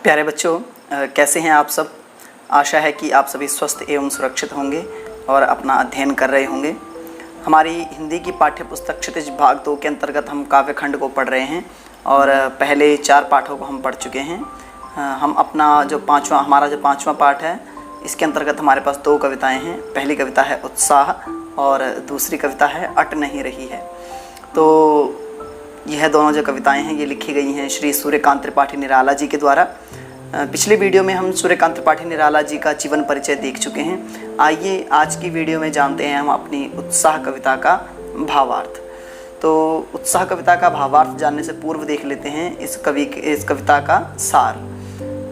प्यारे बच्चों, कैसे हैं आप सब। आशा है कि आप सभी स्वस्थ एवं सुरक्षित होंगे और अपना अध्ययन कर रहे होंगे। हमारी हिंदी की पाठ्य पुस्तक क्षितिज भाग 2 के अंतर्गत हम काव्य खंड को पढ़ रहे हैं और पहले 4 पाठों को हम पढ़ चुके हैं। हम हमारा जो पाँचवा पाठ है, इसके अंतर्गत हमारे पास 2 कविताएं हैं। पहली कविता है उत्साह और दूसरी कविता है अट नहीं रही है। तो यह दोनों जो कविताएं हैं ये लिखी गई हैं श्री सूर्यकांत त्रिपाठी निराला जी के द्वारा। पिछले वीडियो में हम सूर्यकांत त्रिपाठी निराला जी का जीवन परिचय देख चुके हैं। आइए आज की वीडियो में जानते हैं हम अपनी उत्साह कविता का भावार्थ। तो उत्साह कविता का भावार्थ जानने से पूर्व देख लेते हैं इस कविता का सार।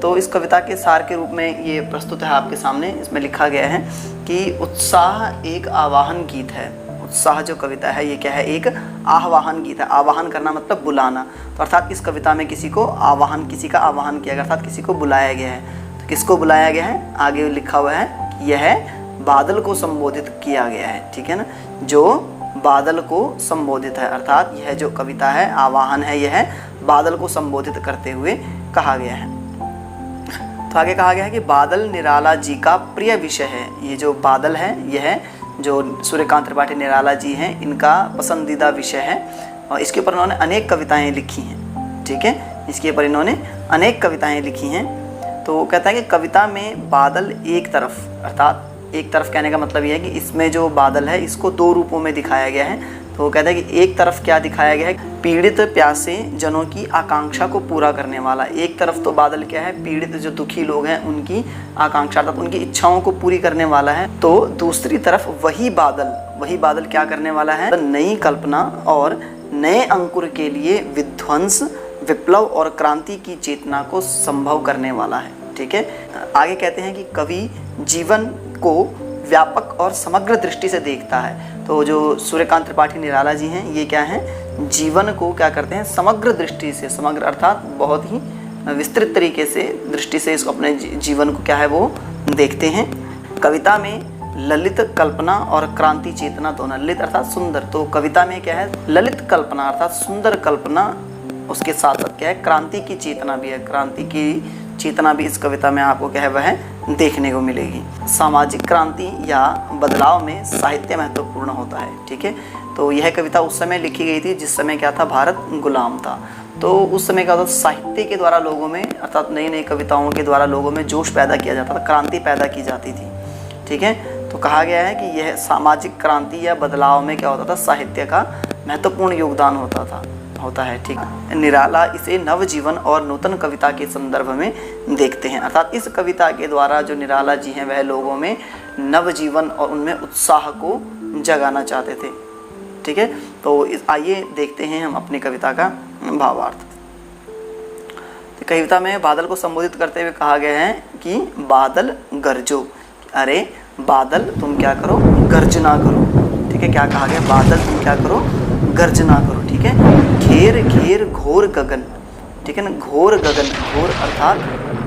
तो इस कविता के सार के रूप में ये प्रस्तुत है आपके सामने। इसमें लिखा गया है कि उत्साह एक आवाहन गीत है। उत्साह जो कविता है ये क्या है, एक आह्वान गीत है। आवाहन करना मतलब बुलाना। तो अर्थात इस कविता में किसी का आवाहन किया गया, अर्थात किसी को बुलाया गया है। तो किसको बुलाया गया है, आगे लिखा हुआ है कि यह बादल को संबोधित किया गया है। ठीक है ना, जो बादल को संबोधित है, अर्थात यह जो कविता है आवाहन है, यह बादल को संबोधित करते हुए कहा गया है। तो आगे कहा गया है कि बादल निराला जी का प्रिय विषय है। ये जो बादल है यह जो सूर्यकांत त्रिपाठी निराला जी हैं इनका पसंदीदा विषय है और इसके ऊपर इन्होंने अनेक कविताएं लिखी हैं। ठीक है, इसके ऊपर इन्होंने अनेक कविताएं लिखी हैं। तो कहता है कि कविता में बादल एक तरफ, अर्थात एक तरफ कहने का मतलब यह है कि इसमें जो बादल है इसको 2 रूपों में दिखाया गया है। तो वो कहता है कि एक तरफ क्या दिखाया गया है, पीड़ित प्यासे जनों की आकांक्षा को पूरा करने वाला। एक तरफ तो बादल क्या है, पीड़ित जो दुखी लोग हैं उनकी आकांक्षा अर्थात उनकी इच्छाओं को पूरी करने वाला है। तो दूसरी तरफ वही बादल क्या करने वाला है, नई कल्पना और नए अंकुर के लिए विध्वंस, विप्लव और क्रांति की चेतना को संभव करने वाला है। ठीक है, आगे कहते हैं कि कवि जीवन को व्यापक और समग्र दृष्टि से देखता है। तो जो सूर्यकांत त्रिपाठी निराला जी हैं ये क्या है, जीवन को क्या करते हैं, समग्र दृष्टि से, समग्र अर्थात बहुत ही विस्तृत तरीके से दृष्टि से इसको अपने जीवन को क्या है वो देखते हैं। कविता में ललित कल्पना और क्रांति चेतना दोनों, ललित अर्थात सुंदर, तो कविता में क्या है ललित कल्पना अर्थात सुंदर कल्पना, उसके साथ साथ क्या है क्रांति की चेतना भी है। क्रांति की चेतना भी इस कविता में आपको क्या है वह देखने को मिलेगी। सामाजिक क्रांति या बदलाव में साहित्य महत्वपूर्ण होता है। ठीक है, तो यह कविता उस समय लिखी गई थी जिस समय क्या था, भारत गुलाम था। तो उस समय क्या होता, साहित्य के द्वारा लोगों में अर्थात नई नई कविताओं के द्वारा लोगों में जोश पैदा किया जाता था, क्रांति पैदा की जाती थी। ठीक है, तो कहा गया है कि यह सामाजिक क्रांति या बदलाव में क्या होता था, साहित्य का महत्वपूर्ण योगदान होता है। ठीक है, निराला इसे नवजीवन और नूतन कविता के संदर्भ में देखते हैं। अर्थात इस कविता के द्वारा जो निराला जी हैं वह लोगों में नवजीवन और उनमें उत्साह को जगाना चाहते थे। ठीक है, तो आइए देखते हैं हम अपनी कविता का भावार्थ। तो कविता में बादल को संबोधित करते हुए कहा गया है कि बादल गरजो, अरे बादल तुम क्या करो, गर्जना करो। ठीक है, क्या कहा गया, बादल तुम क्या करो, गर्जना करो। ठीक है, घेर घेर घोर गगन। ठीक है ना, घोर गगन, घोर अर्थात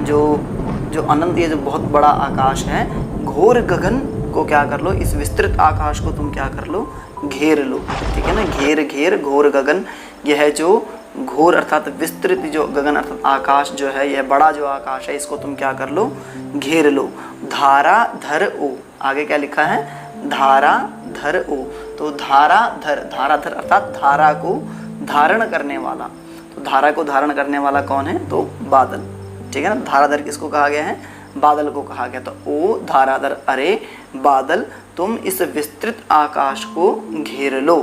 जो अनंत, ये जो बहुत बड़ा आकाश है, घोर गगन को क्या कर लो, इस विस्तृत आकाश को तुम क्या कर लो, घेर लो। ठीक है ना, घेर घेर घोर गगन, यह जो घोर अर्थात विस्तृत जो गगन अर्थात आकाश जो है, यह बड़ा जो आकाश है इसको तुम क्या कर लो, घेर लो। धारा धर ओ, आगे क्या लिखा है, धारा धर ओ। तो धारा धर अर्थात धारा को धारण करने वाला। तो धारा को धारण करने वाला कौन है, तो बादल। ठीक है ना, धाराधर किसको कहा गया है, बादल को कहा गया। तो ओ धाराधर, अरे बादल तुम इस विस्तृत आकाश को घेर लो।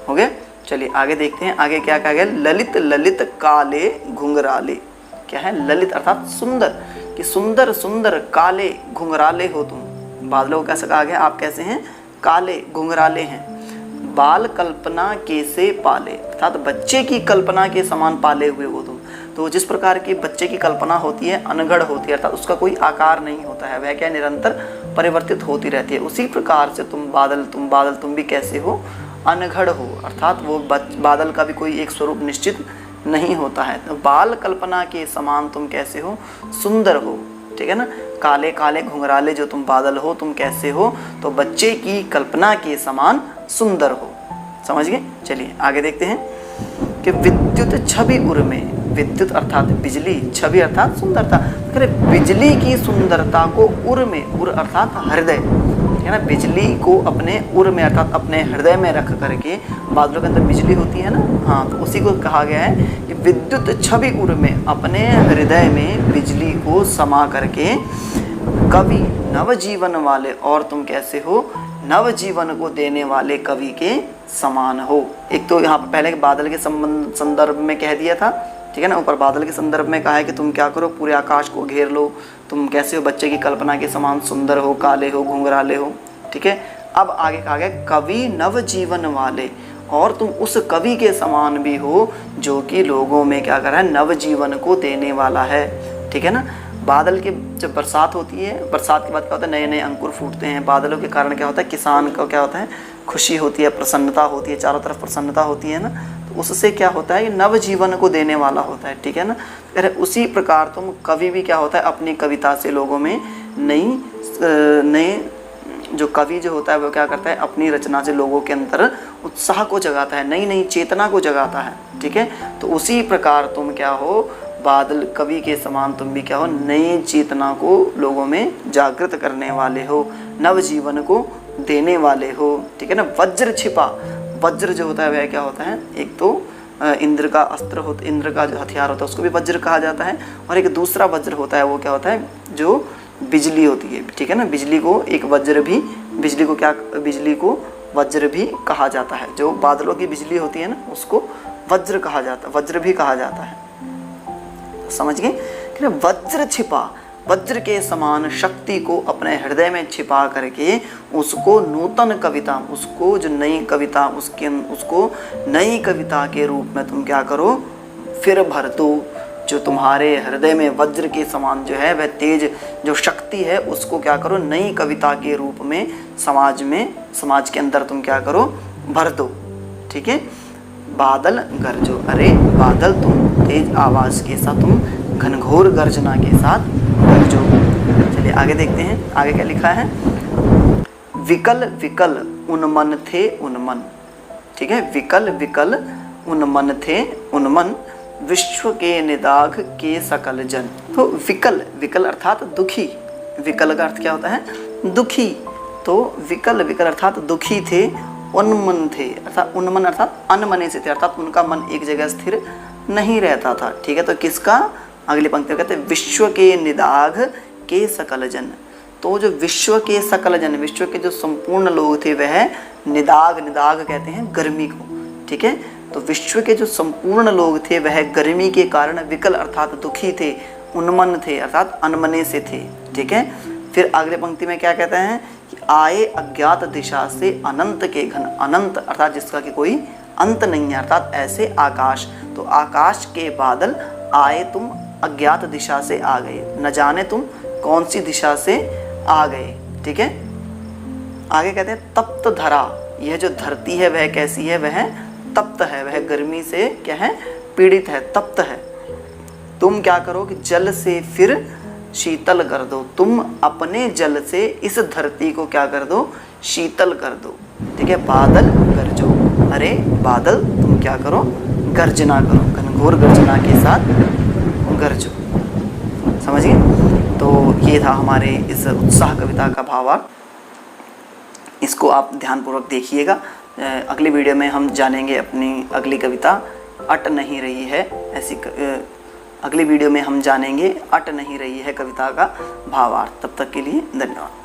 हो गया, चलिए आगे देखते हैं। आगे क्या कहा गया, ललित ललित काले घुंघराले। क्या है, ललित अर्थात सुंदर, कि सुंदर सुंदर काले घुंघराले हो तुम। बादलों को कैसे कहा गया, आप कैसे हैं, काले घुंघराले हैं। बाल कल्पना के से पाले, अर्थात बच्चे की कल्पना के समान पाले हुए हो तुम। तो जिस प्रकार की बच्चे की कल्पना होती है अनगढ़ होती है, अर्थात उसका कोई आकार नहीं होता है, वह क्या निरंतर परिवर्तित होती रहती है, उसी प्रकार से तुम बादल तुम भी कैसे हो, अनगढ़ हो। अर्थात वो बादल का भी कोई एक स्वरूप निश्चित नहीं होता है। तो बाल कल्पना के समान तुम कैसे हो, सुंदर हो। ठीक है ना, काले काले घुंघराले जो तुम बादल हो तुम कैसे हो, तो बच्चे की कल्पना के समान सुंदर हो। समझ गए, चलिए आगे देखते हैं कि विद्युत छवि उर्मे, विद्युत अर्थात बिजली, छवि अर्थात सुंदरता। तो कह रहे बिजली की सुंदरता को उर में, उर अर्थात हृदय, है ना, बिजली को अपने उर में अर्थात अपने हृदय में रख करके, बादलों के अंदर बिजली होती है ना, हाँ, तो उसी को कहा गया है कि विद्युत छवि उर में, अपने हृदय में बिजली को समा करके कवि नवजीवन वाले, और तुम कैसे हो, नवजीवन को देने वाले कवि के समान हो। एक तो यहाँ पर पहले बादल के संदर्भ में कह दिया था, ठीक है ना, ऊपर बादल के संदर्भ में कहा है कि तुम क्या करो, पूरे आकाश को घेर लो, तुम कैसे हो, बच्चे की कल्पना के समान सुंदर हो, काले हो, घुंघराले हो, ठीक है। अब आगे कहा गया कवि नवजीवन वाले, और तुम उस कवि के समान भी हो जो कि लोगों में क्या कर रहा है, नवजीवन को देने वाला है, ठीक है ना। बादल के जब बरसात होती है, बरसात के बाद क्या होता है, नए नए अंकुर फूटते हैं, बादलों के कारण क्या होता है, किसान को क्या होता है, खुशी होती है, प्रसन्नता होती है, चारों तरफ प्रसन्नता होती है ना, तो उससे क्या होता है, ये नवजीवन को देने वाला होता है, ठीक है ना। अरे उसी प्रकार तुम कवि भी क्या होता है, अपनी कविता से लोगों में नए जो कवि जो होता है वो क्या करता है, अपनी रचना से लोगों के अंदर उत्साह को जगाता है, नई नई चेतना को जगाता है, ठीक है। तो उसी प्रकार तुम क्या हो, बादल कवि के समान तुम भी क्या हो, नई चेतना को लोगों में जागृत करने वाले हो, नवजीवन को देने वाले हो, ठीक है ना। वज्र छिपा, वज्र जो होता है वह क्या होता है, एक तो इंद्र का अस्त्र होता, इंद्र का जो हथियार होता है उसको भी वज्र कहा जाता है, और एक दूसरा वज्र होता है वो क्या होता है, जो बिजली होती है, ठीक है ना। बिजली को एक वज्र भी, बिजली को क्या, बिजली को वज्र भी कहा जाता है, जो बादलों की बिजली होती है ना उसको वज्र कहा जाता है, वज्र भी कहा जाता है, समझ गए। वज्र छिपा, वज्र के समान शक्ति को अपने हृदय में छिपा करके उसको नूतन कविता, उसको जो नई कविता, उसको नई कविता के रूप में तुम क्या करो, फिर भर दो। जो तुम्हारे हृदय में वज्र के समान जो है वह तेज जो शक्ति है उसको क्या करो, नई कविता के रूप में समाज के अंदर तुम क्या करो, भर दो, ठीक है। बादल गरजो, अरे बादल तुम तेज आवाज के साथ, तुम घनघोर गर्जना के साथ गरजो। चलिए आगे देखते हैं, आगे क्या लिखा है, विकल विकल उन्मन थे उन्मन, ठीक है, विकल विकल उन्मन थे उन्मन, विश्व के निदाघ के सकल जन। तो विकल, विकल अर्थात दुखी, विकल का अर्थ क्या होता है, दुखी, तो विकल, विकल अर्थात दुखी थे, उन्मन थे अर्थात उन्मन अर्थात अनमने से थे, अर्थात उनका मन एक जगह स्थिर नहीं रहता था, ठीक है। तो किसका, अगली पंक्ति कहते हैं विश्व के निदाघ के सकल जन। तो जो विश्व के सकल जन, विश्व के जो संपूर्ण लोग थे वह निदाघ, निदाघ कहते हैं गर्मी को, ठीक है। तो विश्व के जो संपूर्ण लोग थे वह गर्मी के कारण विकल अर्थात दुखी थे, उन्मन थे अर्थात अनमने से थे, ठीक है। फिर अगले पंक्ति में क्या कहते हैं कि आए अज्ञात दिशा से अनंत के घन, अनंत अर्थात जिसका कि कोई अंत नहीं है, अर्थात ऐसे आकाश, तो आकाश के बादल आए, तुम अज्ञात दिशा से आ गए, न जाने तुम कौन सी दिशा से आ गए, ठीक है। आगे कहते हैं तप्त धरा, यह जो धरती है वह कैसी है, वह तप्त है, वह गर्मी से क्या है, पीड़ित है, तप्त है। तुम क्या करो कि जल से फिर शीतल कर दो, तुम अपने जल से इस धरती को क्या कर दो, शीतल कर दो, ठीक है। बादल गरजो, अरे बादल तुम क्या करो, गर्जना करो, घनघोर गर्जना के साथ गरजो, समझ गए। तो ये था हमारे इस उत्साह कविता का भावार्थ, इसको आप ध्यानपूर्वक देखिएगा। अगली वीडियो में हम जानेंगे अपनी अगली कविता अट नहीं रही है, ऐसी अगली वीडियो में हम जानेंगे अट नहीं रही है कविता का भावार्थ। तब तक के लिए धन्यवाद।